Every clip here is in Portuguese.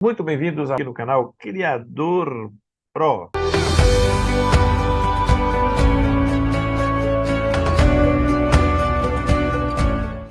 Muito bem-vindos aqui no canal Criador Pro.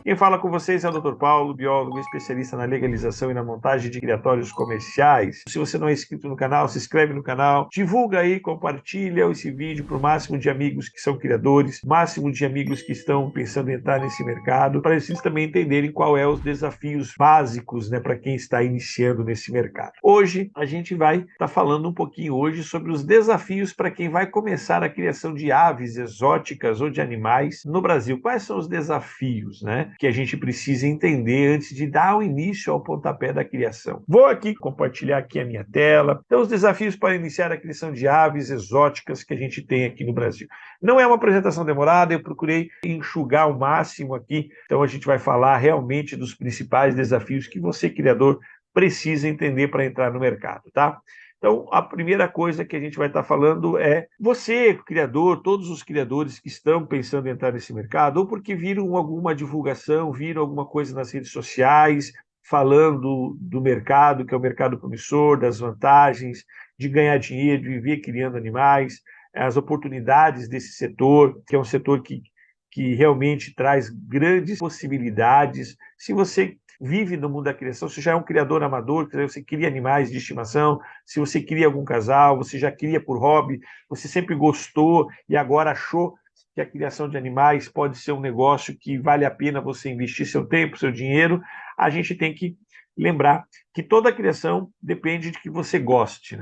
Quem fala com vocês é o Dr. Paulo, biólogo especialista na legalização e na montagem de criatórios comerciais. Se você não é inscrito no canal, se inscreve no canal, divulga aí, compartilha esse vídeo para o máximo de amigos que são criadores, máximo de amigos que estão pensando em entrar nesse mercado, para eles também entenderem qual é os desafios básicos, para quem está iniciando nesse mercado. Hoje a gente vai estar falando um pouquinho hoje sobre os desafios para quem vai começar a criação de aves exóticas ou de animais no Brasil. Quais são os desafios, que a gente precisa entender antes de dar o início ao pontapé da criação. Vou aqui compartilhar aqui a minha tela. Então, os desafios para iniciar a criação de aves exóticas que a gente tem aqui no Brasil. Não é uma apresentação demorada, eu procurei enxugar ao máximo aqui. Então, a gente vai falar realmente dos principais desafios que você, criador, precisa entender para entrar no mercado, tá? Então, a primeira coisa que a gente vai estar falando é você, criador, todos os criadores que estão pensando em entrar nesse mercado, ou porque viram alguma divulgação, viram alguma coisa nas redes sociais, falando do mercado, que é o mercado promissor, das vantagens de ganhar dinheiro, de viver criando animais, as oportunidades desse setor, que é um setor que realmente traz grandes possibilidades. Se você vive no mundo da criação, se já é um criador amador, você cria animais de estimação, se você cria algum casal, você já cria por hobby, você sempre gostou e agora achou que a criação de animais pode ser um negócio que vale a pena você investir seu tempo, seu dinheiro, a gente tem que lembrar que toda criação depende de que você goste,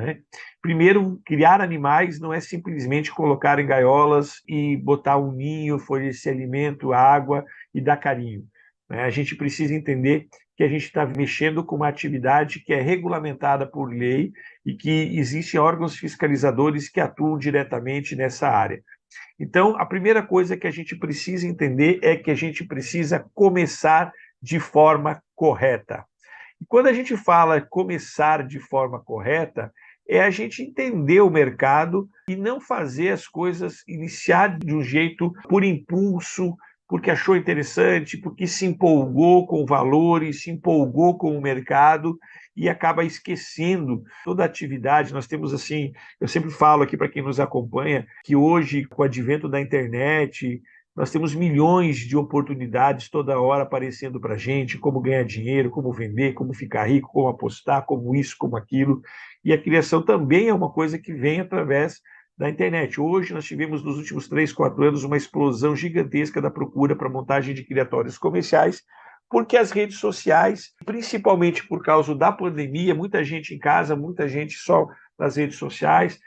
Primeiro, criar animais não é simplesmente colocar em gaiolas e botar um ninho, fornecer alimento, água e dar carinho. A gente precisa entender que a gente está mexendo com uma atividade que é regulamentada por lei e que existem órgãos fiscalizadores que atuam diretamente nessa área. Então, a primeira coisa que a gente precisa entender é que a gente precisa começar de forma correta. E quando a gente fala começar de forma correta, é a gente entender o mercado e não fazer as coisas, iniciar de um jeito por impulso, porque achou interessante, porque se empolgou com valores, se empolgou com o mercado e acaba esquecendo toda a atividade. Nós temos assim, eu sempre falo aqui para quem nos acompanha, que hoje, com o advento da internet, nós temos milhões de oportunidades toda hora aparecendo para a gente, como ganhar dinheiro, como vender, como ficar rico, como apostar, como isso, como aquilo. E a criação também é uma coisa que vem através da internet. Hoje nós tivemos nos últimos 3, 4 anos uma explosão gigantesca da procura para montagem de criatórios comerciais, porque as redes sociais, principalmente por causa da pandemia, muita gente em casa, muita gente só nas redes sociais,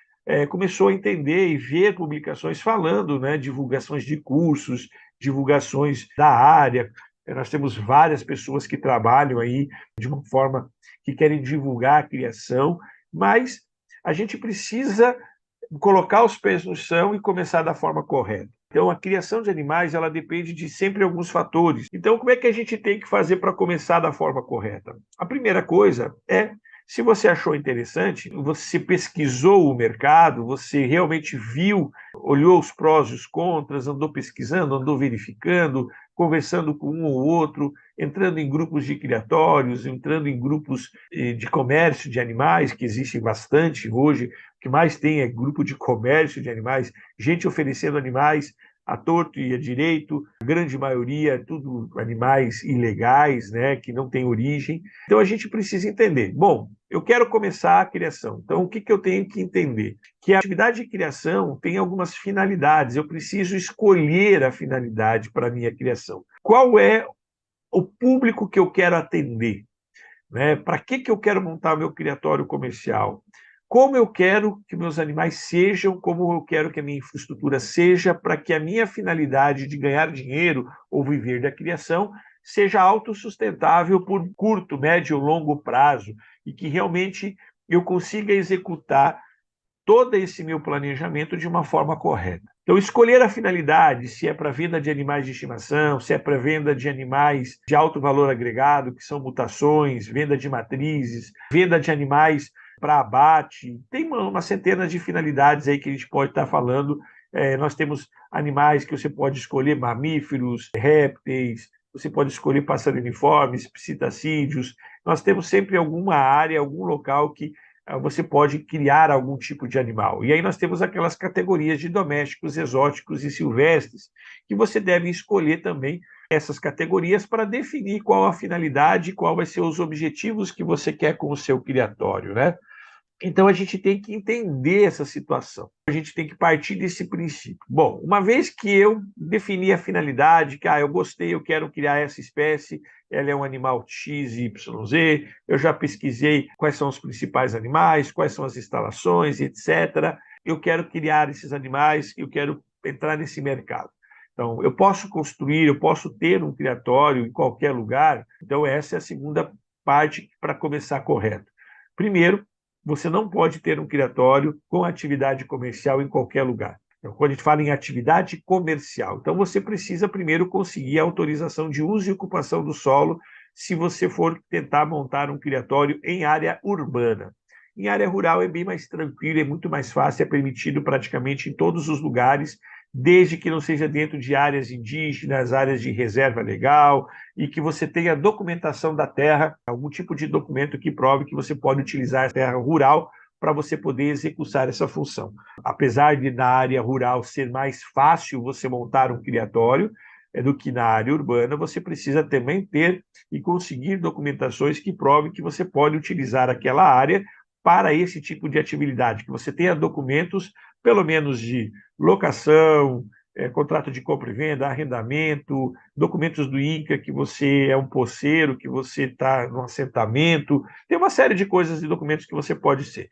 começou a entender e ver publicações falando, divulgações de cursos, divulgações da área. Nós temos várias pessoas que trabalham aí de uma forma que querem divulgar a criação, mas a gente precisa colocar os pés no chão e começar da forma correta. Então, a criação de animais, ela depende de sempre alguns fatores. Então, como é que a gente tem que fazer para começar da forma correta? A primeira coisa é, se você achou interessante, você pesquisou o mercado, você realmente viu, olhou os prós e os contras, andou pesquisando, andou verificando, conversando com um ou outro, entrando em grupos de criatórios, entrando em grupos de comércio de animais, que existem bastante hoje. O que mais tem é grupo de comércio de animais, gente oferecendo animais à torto e à direito, a grande maioria tudo animais ilegais, que não têm origem. Então a gente precisa entender. Bom, eu quero começar a criação. Então o que eu tenho que entender? Que a atividade de criação tem algumas finalidades. Eu preciso escolher a finalidade para a minha criação. Qual é o público que eu quero atender? Para que eu quero montar meu criatório comercial? Como eu quero que meus animais sejam, como eu quero que a minha infraestrutura seja, para que a minha finalidade de ganhar dinheiro ou viver da criação seja autossustentável por curto, médio ou longo prazo e que realmente eu consiga executar todo esse meu planejamento de uma forma correta. Então, escolher a finalidade, se é para venda de animais de estimação, se é para venda de animais de alto valor agregado, que são mutações, venda de matrizes, venda de animais para abate, tem uma centena de finalidades aí que a gente pode estar falando. Nós temos animais que você pode escolher, mamíferos, répteis, você pode escolher passarinhos, psitacídeos. Nós temos sempre alguma área, algum local que você pode criar algum tipo de animal. E aí nós temos aquelas categorias de domésticos, exóticos e silvestres, que você deve escolher também essas categorias para definir qual a finalidade, qual vai ser os objetivos que você quer com o seu criatório, né? Então a gente tem que entender essa situação. A gente tem que partir desse princípio. Bom, uma vez que eu defini a finalidade, que eu gostei, eu quero criar essa espécie, ela é um animal X, Y, Z, eu já pesquisei quais são os principais animais, quais são as instalações, etc. Eu quero criar esses animais, eu quero entrar nesse mercado. Então, eu posso construir, eu posso ter um criatório em qualquer lugar. Então, essa é a segunda parte para começar correto. Primeiro, você não pode ter um criatório com atividade comercial em qualquer lugar. Então, quando a gente fala em atividade comercial, então você precisa primeiro conseguir a autorização de uso e ocupação do solo se você for tentar montar um criatório em área urbana. Em área rural é bem mais tranquilo, é muito mais fácil, é permitido praticamente em todos os lugares, desde que não seja dentro de áreas indígenas, áreas de reserva legal, e que você tenha documentação da terra, algum tipo de documento que prove que você pode utilizar a terra rural para você poder executar essa função. Apesar de na área rural ser mais fácil você montar um criatório do que na área urbana, você precisa também ter e conseguir documentações que provem que você pode utilizar aquela área para esse tipo de atividade, que você tenha documentos, pelo menos de locação, contrato de compra e venda, arrendamento, documentos do INCRA, que você é um poceiro, que você está no assentamento, tem uma série de coisas e documentos que você pode ser.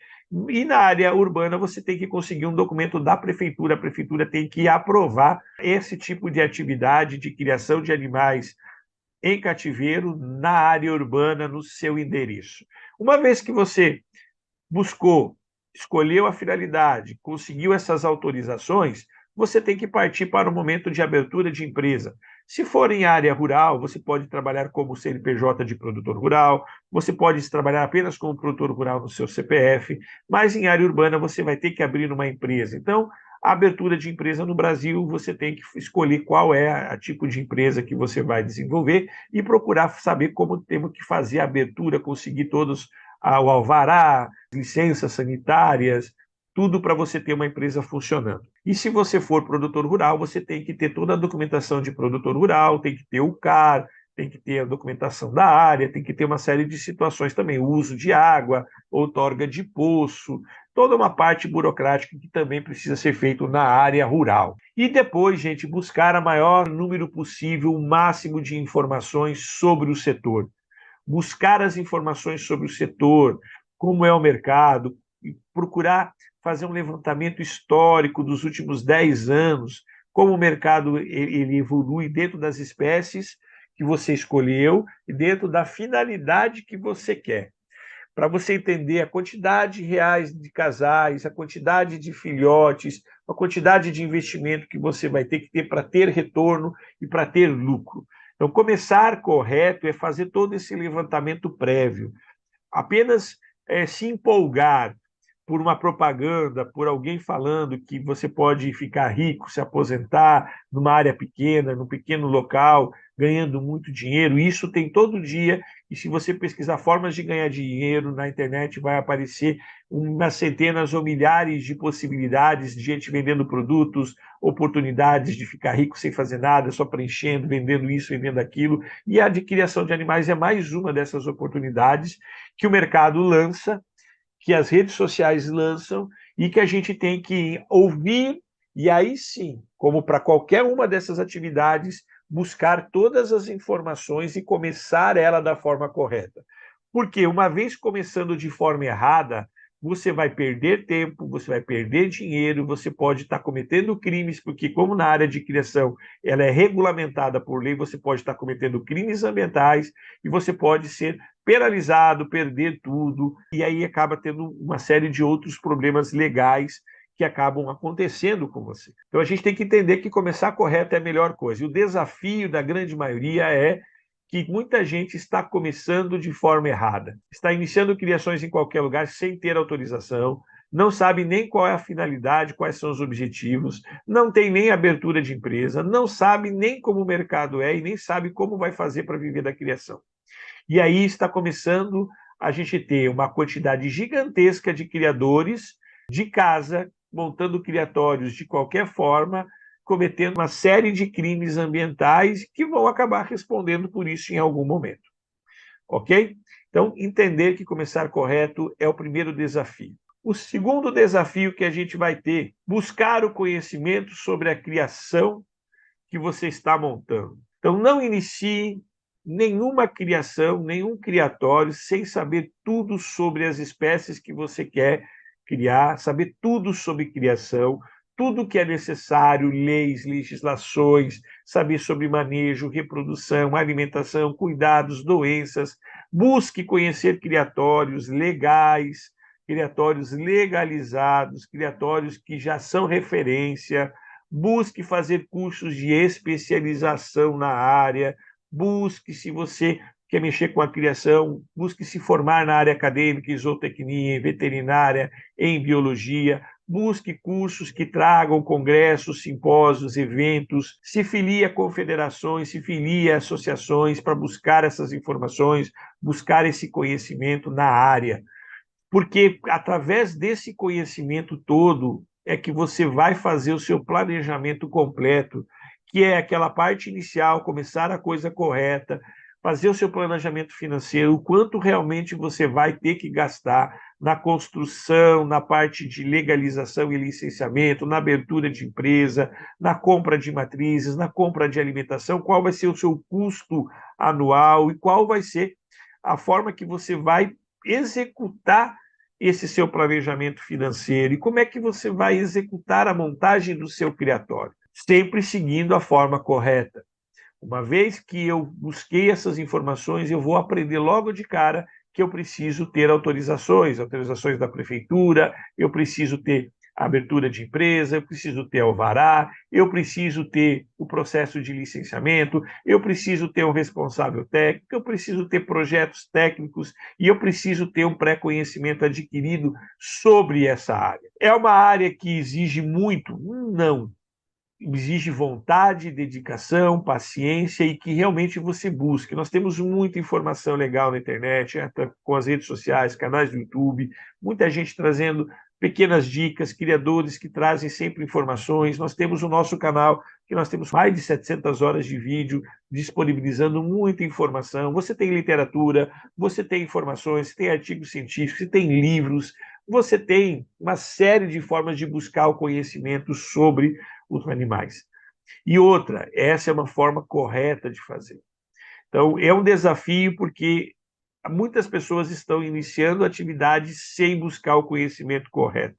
E na área urbana você tem que conseguir um documento da prefeitura, a prefeitura tem que aprovar esse tipo de atividade de criação de animais em cativeiro na área urbana, no seu endereço. Uma vez que você buscou, escolheu a finalidade, conseguiu essas autorizações, você tem que partir para o momento de abertura de empresa. Se for em área rural, você pode trabalhar como CNPJ de produtor rural, você pode trabalhar apenas como produtor rural no seu CPF, mas em área urbana você vai ter que abrir uma empresa. Então, a abertura de empresa no Brasil, você tem que escolher qual é a tipo de empresa que você vai desenvolver e procurar saber como temos que fazer a abertura, conseguir todos o alvará, licenças sanitárias, tudo para você ter uma empresa funcionando. E se você for produtor rural, você tem que ter toda a documentação de produtor rural, tem que ter o CAR, tem que ter a documentação da área, tem que ter uma série de situações também, o uso de água, outorga de poço, toda uma parte burocrática que também precisa ser feito na área rural. E depois, gente, buscar o maior número possível, o máximo de informações sobre o setor. Buscar as informações sobre o setor, como é o mercado, e procurar fazer um levantamento histórico dos últimos 10 anos, como o mercado ele evolui dentro das espécies que você escolheu e dentro da finalidade que você quer. Para você entender a quantidade reais de casais, a quantidade de filhotes, a quantidade de investimento que você vai ter que ter para ter retorno e para ter lucro. Então, começar correto é fazer todo esse levantamento prévio. Apenas se empolgar por uma propaganda, por alguém falando que você pode ficar rico, se aposentar numa área pequena, num pequeno local, ganhando muito dinheiro. Isso tem todo dia, e se você pesquisar formas de ganhar dinheiro na internet, vai aparecer umas centenas ou milhares de possibilidades de gente vendendo produtos, oportunidades de ficar rico sem fazer nada, só preenchendo, vendendo isso, vendendo aquilo. E a de criação de animais é mais uma dessas oportunidades que o mercado lança, que as redes sociais lançam e que a gente tem que ouvir e aí sim, como para qualquer uma dessas atividades, buscar todas as informações e começar ela da forma correta. Porque uma vez começando de forma errada, você vai perder tempo, você vai perder dinheiro, você pode estar cometendo crimes, porque como na área de criação ela é regulamentada por lei, você pode estar cometendo crimes ambientais e você pode ser penalizado, perder tudo, e aí acaba tendo uma série de outros problemas legais que acabam acontecendo com você. Então a gente tem que entender que começar correto é a melhor coisa. E o desafio da grande maioria é que muita gente está começando de forma errada. Está iniciando criações em qualquer lugar sem ter autorização, não sabe nem qual é a finalidade, quais são os objetivos, não tem nem abertura de empresa, não sabe nem como o mercado é e nem sabe como vai fazer para viver da criação. E aí está começando a gente ter uma quantidade gigantesca de criadores de casa, montando criatórios de qualquer forma, cometendo uma série de crimes ambientais que vão acabar respondendo por isso em algum momento. Ok? Então, entender que começar correto é o primeiro desafio. O segundo desafio que a gente vai ter, buscar o conhecimento sobre a criação que você está montando. Então, não inicie nenhuma criação, nenhum criatório, sem saber tudo sobre as espécies que você quer criar, saber tudo sobre criação, tudo que é necessário, leis, legislações, saber sobre manejo, reprodução, alimentação, cuidados, doenças. Busque conhecer criatórios legais, criatórios legalizados, criatórios que já são referência. Busque fazer cursos de especialização na área, busque, se você quer mexer com a criação, busque se formar na área acadêmica, em zootecnia, em veterinária, em biologia, busque cursos que tragam congressos, simpósios, eventos, se filie a confederações, se filie a associações para buscar essas informações, buscar esse conhecimento na área. Porque através desse conhecimento todo é que você vai fazer o seu planejamento completo, que é aquela parte inicial, começar a coisa correta, fazer o seu planejamento financeiro, o quanto realmente você vai ter que gastar na construção, na parte de legalização e licenciamento, na abertura de empresa, na compra de matrizes, na compra de alimentação, qual vai ser o seu custo anual e qual vai ser a forma que você vai executar esse seu planejamento financeiro e como é que você vai executar a montagem do seu criatório, sempre seguindo a forma correta. Uma vez que eu busquei essas informações, eu vou aprender logo de cara que eu preciso ter autorizações da prefeitura, eu preciso ter abertura de empresa, eu preciso ter alvará, eu preciso ter o processo de licenciamento, eu preciso ter um responsável técnico, eu preciso ter projetos técnicos e eu preciso ter um pré-conhecimento adquirido sobre essa área. É uma área que exige muito? Não. Exige vontade, dedicação, paciência e que realmente você busque. Nós temos muita informação legal na internet, com as redes sociais, canais do YouTube, muita gente trazendo pequenas dicas, criadores que trazem sempre informações. Nós temos o nosso canal, que nós temos mais de 700 horas de vídeo disponibilizando muita informação. Você tem literatura, você tem informações, você tem artigos científicos, você tem livros, você tem uma série de formas de buscar o conhecimento sobre os animais. E outra, essa é uma forma correta de fazer. Então, é um desafio porque muitas pessoas estão iniciando atividades sem buscar o conhecimento correto,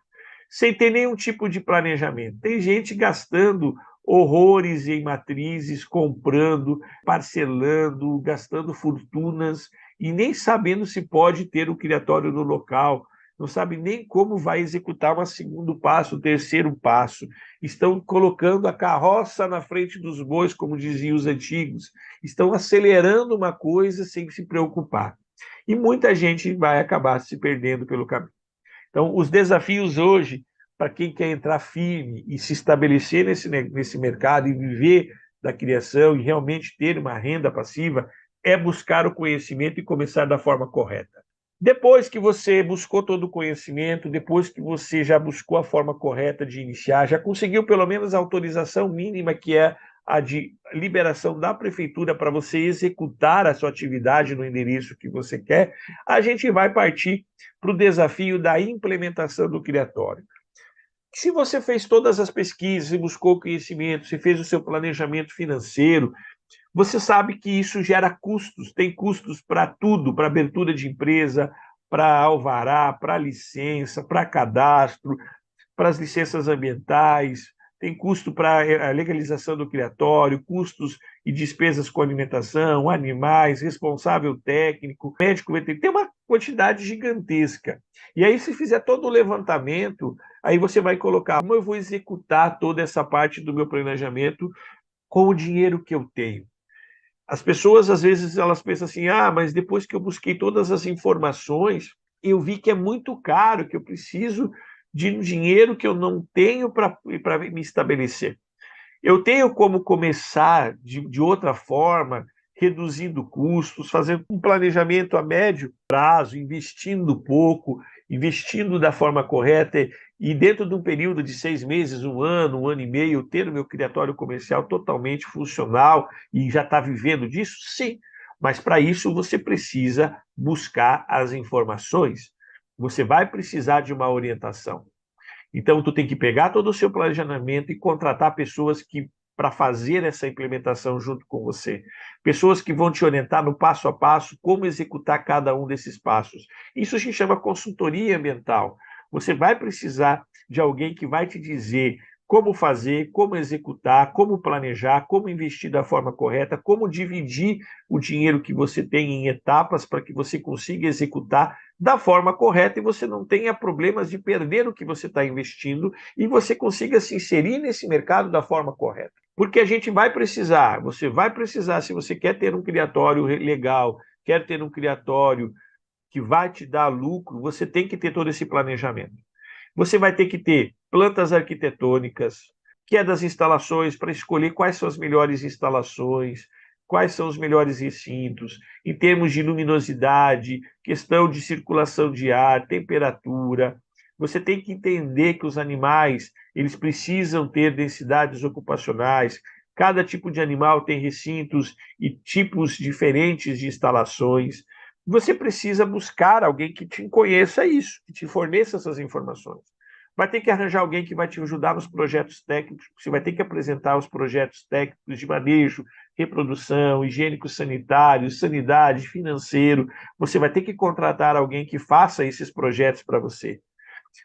sem ter nenhum tipo de planejamento. Tem gente gastando horrores em matrizes, comprando, parcelando, gastando fortunas e nem sabendo se pode ter o criatório no local, não sabe nem como vai executar o segundo passo, o terceiro passo. Estão colocando a carroça na frente dos bois, como diziam os antigos. Estão acelerando uma coisa sem se preocupar. E muita gente vai acabar se perdendo pelo caminho. Então, os desafios hoje, para quem quer entrar firme e se estabelecer nesse mercado e viver da criação e realmente ter uma renda passiva, é buscar o conhecimento e começar da forma correta. Depois que você buscou todo o conhecimento, depois que você já buscou a forma correta de iniciar, já conseguiu pelo menos a autorização mínima, que é a de liberação da prefeitura para você executar a sua atividade no endereço que você quer, a gente vai partir para o desafio da implementação do criatório. Se você fez todas as pesquisas e buscou conhecimento, se fez o seu planejamento financeiro, você sabe que isso gera custos, tem custos para tudo, para abertura de empresa, para alvará, para licença, para cadastro, para as licenças ambientais, tem custo para a legalização do criatório, custos e despesas com alimentação, animais, responsável técnico, médico veterinário, tem uma quantidade gigantesca. E aí, se fizer todo o levantamento, aí você vai colocar como eu vou executar toda essa parte do meu planejamento com o dinheiro que eu tenho. As pessoas, às vezes, elas pensam assim, mas depois que eu busquei todas as informações, eu vi que é muito caro, que eu preciso de dinheiro que eu não tenho para me estabelecer. Eu tenho como começar de outra forma, reduzindo custos, fazendo um planejamento a médio prazo, investindo pouco, investindo da forma correta e dentro de um período de 6 meses, um ano e meio, ter o meu criatório comercial totalmente funcional e já está vivendo disso? Sim, mas para isso você precisa buscar as informações. Você vai precisar de uma orientação. Então, tu tem que pegar todo o seu planejamento e contratar pessoas que para fazer essa implementação junto com você. Pessoas que vão te orientar no passo a passo como executar cada um desses passos. Isso se chama consultoria ambiental. Você vai precisar de alguém que vai te dizer como fazer, como executar, como planejar, como investir da forma correta, como dividir o dinheiro que você tem em etapas para que você consiga executar da forma correta e você não tenha problemas de perder o que você está investindo e você consiga se inserir nesse mercado da forma correta. Porque a gente vai precisar, você vai precisar, se você quer ter um criatório legal, quer ter um criatório que vai te dar lucro, você tem que ter todo esse planejamento. Você vai ter que ter plantas arquitetônicas, que é das instalações, para escolher quais são as melhores instalações, quais são os melhores recintos, em termos de luminosidade, questão de circulação de ar, temperatura. Você tem que entender que os animais, eles precisam ter densidades ocupacionais. Cada tipo de animal tem recintos e tipos diferentes de instalações. Você precisa buscar alguém que te conheça isso, que te forneça essas informações. Vai ter que arranjar alguém que vai te ajudar nos projetos técnicos, você vai ter que apresentar os projetos técnicos de manejo, reprodução, higiênico-sanitário, sanidade, financeiro. Você vai ter que contratar alguém que faça esses projetos para você.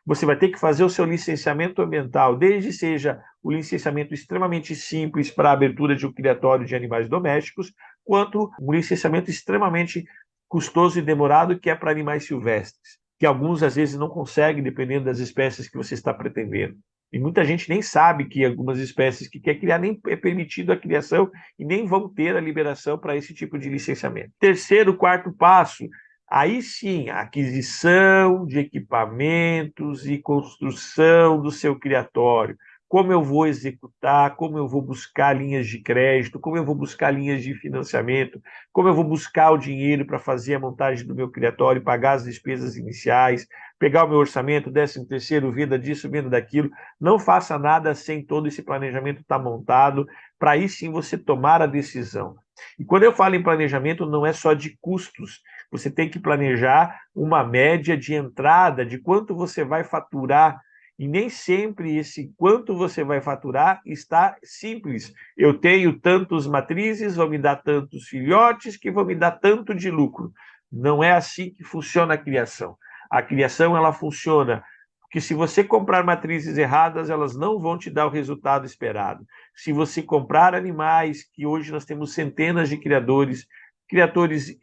Você vai ter que fazer o seu licenciamento ambiental, desde seja o licenciamento extremamente simples para a abertura de um criatório de animais domésticos, quanto um licenciamento extremamente custoso e demorado que é para animais silvestres, que alguns às vezes não conseguem, dependendo das espécies que você está pretendendo. E muita gente nem sabe que algumas espécies que quer criar nem é permitido a criação e nem vão ter a liberação para esse tipo de licenciamento. Terceiro, quarto passo, aí sim, a aquisição de equipamentos e construção do seu criatório. Como eu vou executar, como eu vou buscar linhas de crédito, como eu vou buscar linhas de financiamento, como eu vou buscar o dinheiro para fazer a montagem do meu criatório, pagar as despesas iniciais, pegar o meu orçamento, 13º, venda disso, venda daquilo. Não faça nada sem todo esse planejamento estar montado, para aí sim você tomar a decisão. E quando eu falo em planejamento, não é só de custos, você tem que planejar uma média de entrada, de quanto você vai faturar, e nem sempre esse quanto você vai faturar está simples. Eu tenho tantos matrizes, vão me dar tantos filhotes, que vão me dar tanto de lucro. Não é assim que funciona a criação. A criação, ela funciona porque se você comprar matrizes erradas, elas não vão te dar o resultado esperado. Se você comprar animais, que hoje nós temos centenas de criadores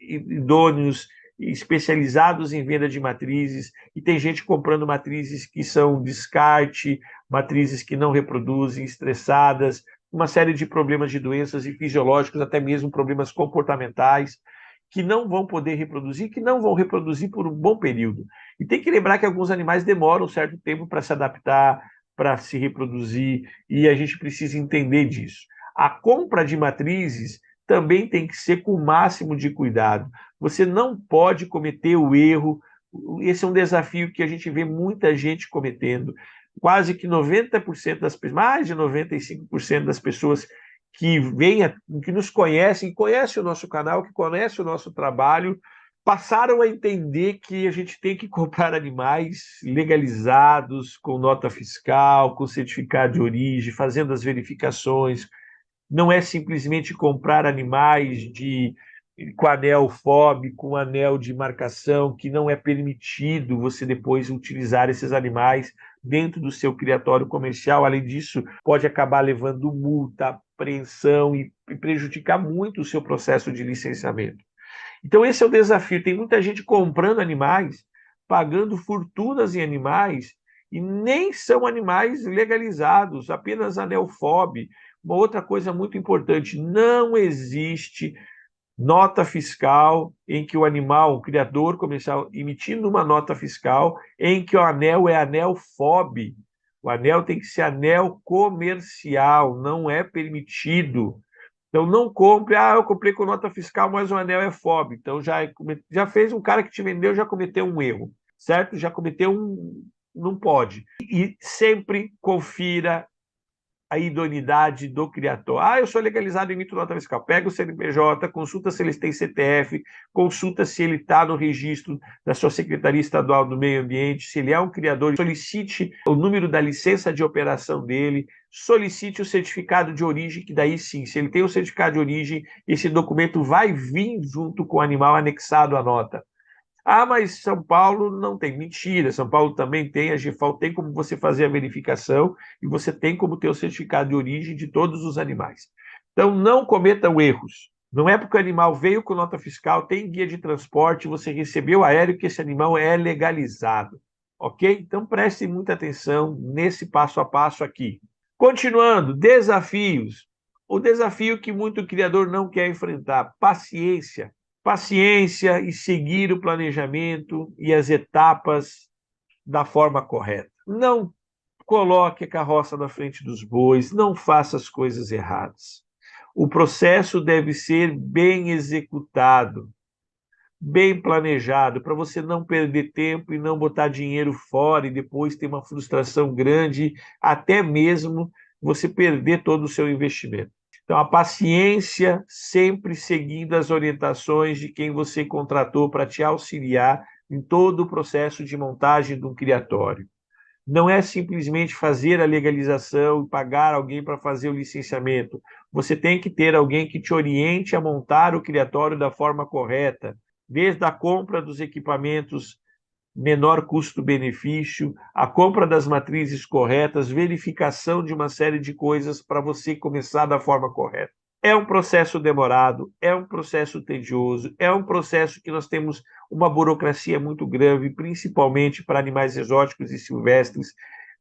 idôneos, especializados em venda de matrizes, e tem gente comprando matrizes que são descarte, matrizes que não reproduzem, estressadas, uma série de problemas de doenças e fisiológicos, até mesmo problemas comportamentais, que não vão poder reproduzir, que não vão reproduzir por um bom período. E tem que lembrar que alguns animais demoram um certo tempo para se adaptar, para se reproduzir, e a gente precisa entender disso. A compra de matrizes também tem que ser com o máximo de cuidado. Você não pode cometer o erro. Esse é um desafio que a gente vê muita gente cometendo. Quase que 90% das pessoas, mais de 95% das pessoas que que nos conhecem, conhecem o nosso canal, que conhecem o nosso trabalho, passaram a entender que a gente tem que comprar animais legalizados, com nota fiscal, com certificado de origem, fazendo as verificações. Não é simplesmente comprar animais com anel FOB, com anel de marcação, que não é permitido você depois utilizar esses animais dentro do seu criatório comercial. Além disso, pode acabar levando multa, apreensão e prejudicar muito o seu processo de licenciamento. Então, esse é o desafio. Tem muita gente comprando animais, pagando fortunas em animais, e nem são animais legalizados, apenas anel FOB. Uma outra coisa muito importante: não existe nota fiscal em que o animal, o criador comercial, emitindo uma nota fiscal em que o anel é anel FOB. O anel tem que ser anel comercial, não é permitido. Então não compre, eu comprei com nota fiscal, mas o anel é FOB. Então já fez, um cara que te vendeu já cometeu um erro, certo? Já cometeu não pode. E sempre confira a idoneidade do criador. Eu sou legalizado e emito nota fiscal. Pega o CNPJ, consulta se ele tem CPF, consulta se ele está no registro da sua Secretaria Estadual do Meio Ambiente, se ele é um criador, solicite o número da licença de operação dele, solicite o certificado de origem, que daí sim, se ele tem o certificado de origem, esse documento vai vir junto com o animal anexado à nota. Mas São Paulo não tem. Mentira, São Paulo também tem, a GFAO tem como você fazer a verificação e você tem como ter o certificado de origem de todos os animais. Então, não cometam erros. Não é porque o animal veio com nota fiscal, tem guia de transporte, você recebeu aéreo, que esse animal é legalizado. Ok? Então, prestem muita atenção nesse passo a passo aqui. Continuando, desafios. O desafio que muito criador não quer enfrentar, paciência. Paciência e seguir o planejamento e as etapas da forma correta. Não coloque a carroça na frente dos bois, não faça as coisas erradas. O processo deve ser bem executado, bem planejado, para você não perder tempo e não botar dinheiro fora e depois ter uma frustração grande, até mesmo você perder todo o seu investimento. Então, a paciência, sempre seguindo as orientações de quem você contratou para te auxiliar em todo o processo de montagem de um criatório. Não é simplesmente fazer a legalização e pagar alguém para fazer o licenciamento. Você tem que ter alguém que te oriente a montar o criatório da forma correta, desde a compra dos equipamentos menor custo-benefício, a compra das matrizes corretas, verificação de uma série de coisas para você começar da forma correta. É um processo demorado, é um processo tedioso, é um processo que nós temos uma burocracia muito grande, principalmente para animais exóticos e silvestres,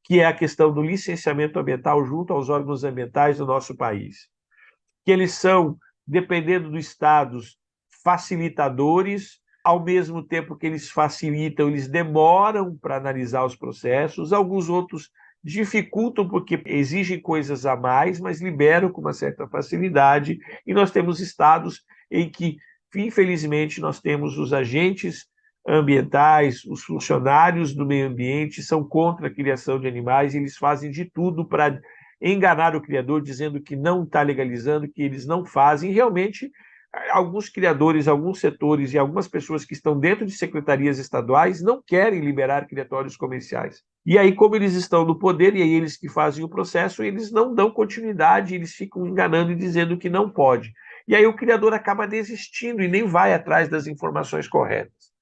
que é a questão do licenciamento ambiental junto aos órgãos ambientais do nosso país. Que eles são, dependendo dos estados, facilitadores, ao mesmo tempo que eles facilitam, eles demoram para analisar os processos, alguns outros dificultam porque exigem coisas a mais, mas liberam com uma certa facilidade, e nós temos estados em que, infelizmente, nós temos os agentes ambientais, os funcionários do meio ambiente são contra a criação de animais, e eles fazem de tudo para enganar o criador, dizendo que não está legalizando, que eles não fazem. Realmente, alguns criadores, alguns setores e algumas pessoas que estão dentro de secretarias estaduais não querem liberar criatórios comerciais. E aí, como eles estão no poder, e aí eles que fazem o processo, eles não dão continuidade, eles ficam enganando e dizendo que não pode. E aí o criador acaba desistindo e nem vai atrás das informações corretas.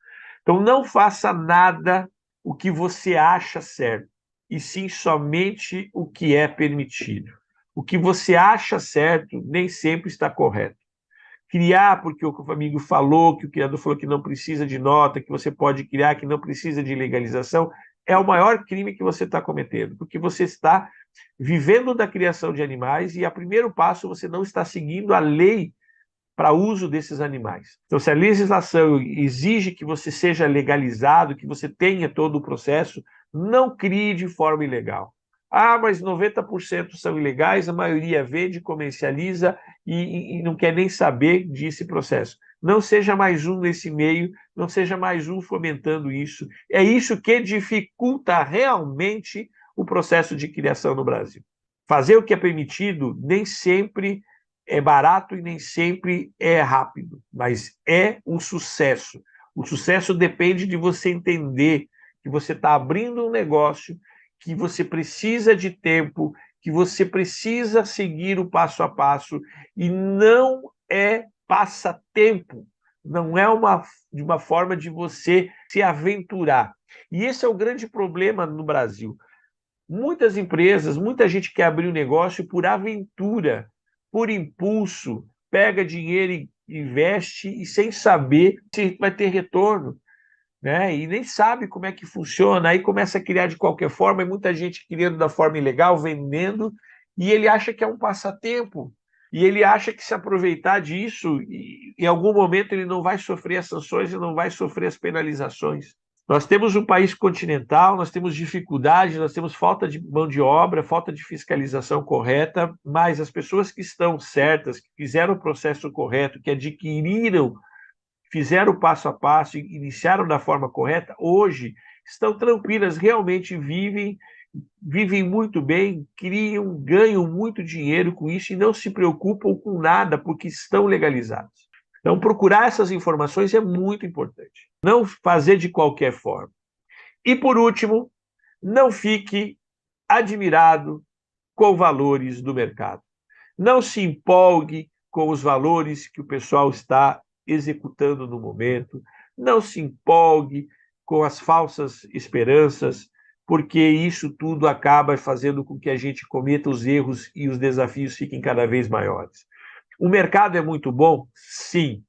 Então, não faça nada o que você acha certo, e sim somente o que é permitido. O que você acha certo nem sempre está correto. Criar porque o amigo falou, que o criador falou que não precisa de nota, que você pode criar, que não precisa de legalização, é o maior crime que você está cometendo, porque você está vivendo da criação de animais e, a primeiro passo, você não está seguindo a lei para uso desses animais. Então, se a legislação exige que você seja legalizado, que você tenha todo o processo, não crie de forma ilegal. Mas 90% são ilegais, a maioria vende, comercializa e não quer nem saber desse processo. Não seja mais um nesse meio, não seja mais um fomentando isso. É isso que dificulta realmente o processo de criação no Brasil. Fazer o que é permitido nem sempre é barato e nem sempre é rápido, mas é um sucesso. O sucesso depende de você entender que você está abrindo um negócio, que você precisa de tempo, que você precisa seguir o passo a passo, e não é passatempo, não é uma forma de você se aventurar. E esse é o grande problema no Brasil. Muitas empresas, muita gente quer abrir um negócio por aventura, por impulso, pega dinheiro e investe e sem saber se vai ter retorno, né? E nem sabe como é que funciona, aí começa a criar de qualquer forma, e muita gente criando da forma ilegal, vendendo, e ele acha que é um passatempo. E ele acha que se aproveitar disso, em algum momento ele não vai sofrer as sanções e não vai sofrer as penalizações. Nós temos um país continental, nós temos dificuldade, nós temos falta de mão de obra, falta de fiscalização correta, mas as pessoas que estão certas, que fizeram o processo correto, que adquiriram, fizeram o passo a passo e iniciaram da forma correta, hoje estão tranquilas, realmente vivem muito bem, ganham muito dinheiro com isso e não se preocupam com nada porque estão legalizados. Então, procurar essas informações é muito importante. Não fazer de qualquer forma. E, por último, não fique admirado com valores do mercado. Não se empolgue com os valores que o pessoal está executando no momento. Não se empolgue com as falsas esperanças, porque isso tudo acaba fazendo com que a gente cometa os erros e os desafios fiquem cada vez maiores. O mercado é muito bom? Sim,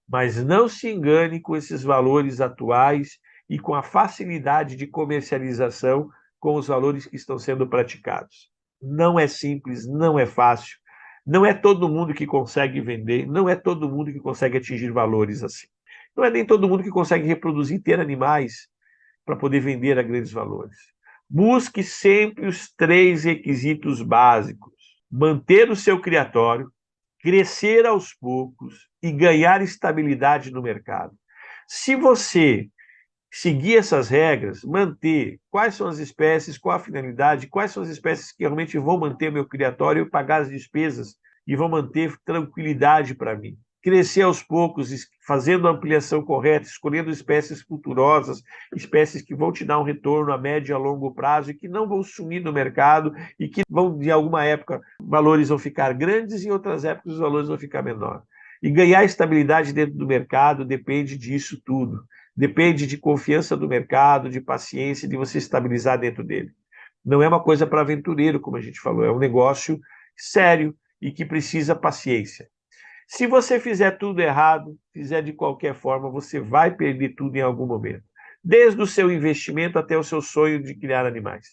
mas não se engane com esses valores atuais e com a facilidade de comercialização com os valores que estão sendo praticados. Não é simples, não é fácil, não é todo mundo que consegue vender, não é todo mundo que consegue atingir valores assim. Não é nem todo mundo que consegue reproduzir, ter animais para poder vender a grandes valores. Busque sempre os 3 requisitos básicos: manter o seu criatório, crescer aos poucos e ganhar estabilidade no mercado. Se você seguir essas regras, manter quais são as espécies, qual a finalidade, quais são as espécies que realmente vão manter meu criatório, pagar as despesas e vão manter tranquilidade para mim. Crescer aos poucos, fazendo a ampliação correta, escolhendo espécies futurosas, espécies que vão te dar um retorno a médio e a longo prazo e que não vão sumir no mercado e que vão, de alguma época, valores vão ficar grandes e em outras épocas os valores vão ficar menores. E ganhar estabilidade dentro do mercado depende disso tudo. Depende de confiança do mercado, de paciência, de você estabilizar dentro dele. Não é uma coisa para aventureiro, como a gente falou, é um negócio sério e que precisa paciência. Se você fizer tudo errado, fizer de qualquer forma, você vai perder tudo em algum momento. Desde o seu investimento até o seu sonho de criar animais.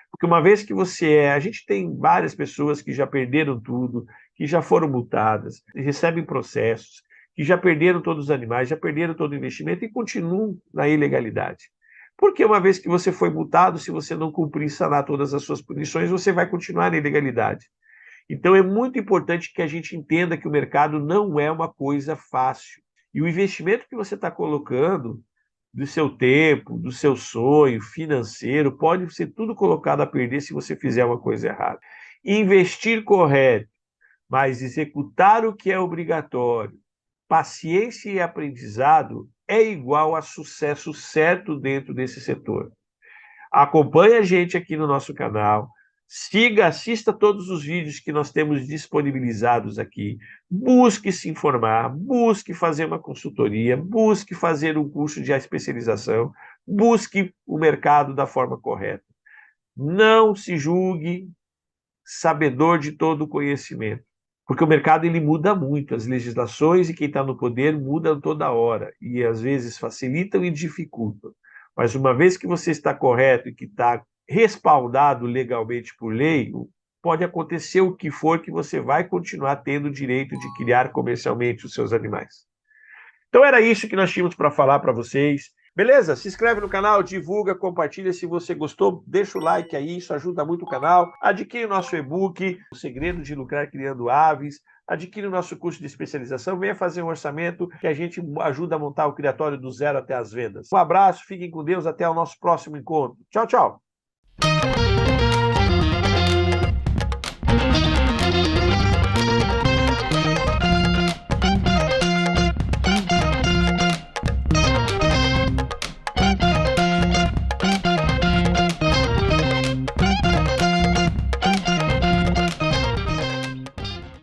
Porque uma vez que a gente tem várias pessoas que já perderam tudo, que já foram multadas, recebem processos, que já perderam todos os animais, já perderam todo o investimento e continuam na ilegalidade. Porque uma vez que você foi multado, se você não cumprir e sanar todas as suas punições, você vai continuar na ilegalidade. Então é muito importante que a gente entenda que o mercado não é uma coisa fácil. E o investimento que você está colocando, do seu tempo, do seu sonho financeiro, pode ser tudo colocado a perder se você fizer uma coisa errada. Investir correto, mas executar o que é obrigatório, paciência e aprendizado é igual a sucesso certo dentro desse setor. Acompanhe a gente aqui no nosso canal, assista todos os vídeos que nós temos disponibilizados aqui, busque se informar, busque fazer uma consultoria, busque fazer um curso de especialização, busque o mercado da forma correta. Não se julgue sabedor de todo o conhecimento. Porque o mercado ele muda muito, as legislações e quem está no poder mudam toda hora, e às vezes facilitam e dificultam. Mas uma vez que você está correto e que está respaldado legalmente por lei, pode acontecer o que for que você vai continuar tendo o direito de criar comercialmente os seus animais. Então era isso que nós tínhamos para falar para vocês. Beleza? Se inscreve no canal, divulga, compartilha se você gostou, deixa o like aí, isso ajuda muito o canal. Adquire o nosso e-book, O Segredo de Lucrar Criando Aves. Adquire o nosso curso de especialização, venha fazer um orçamento que a gente ajuda a montar o criatório do zero até as vendas. Um abraço, fiquem com Deus, até o nosso próximo encontro. Tchau, tchau!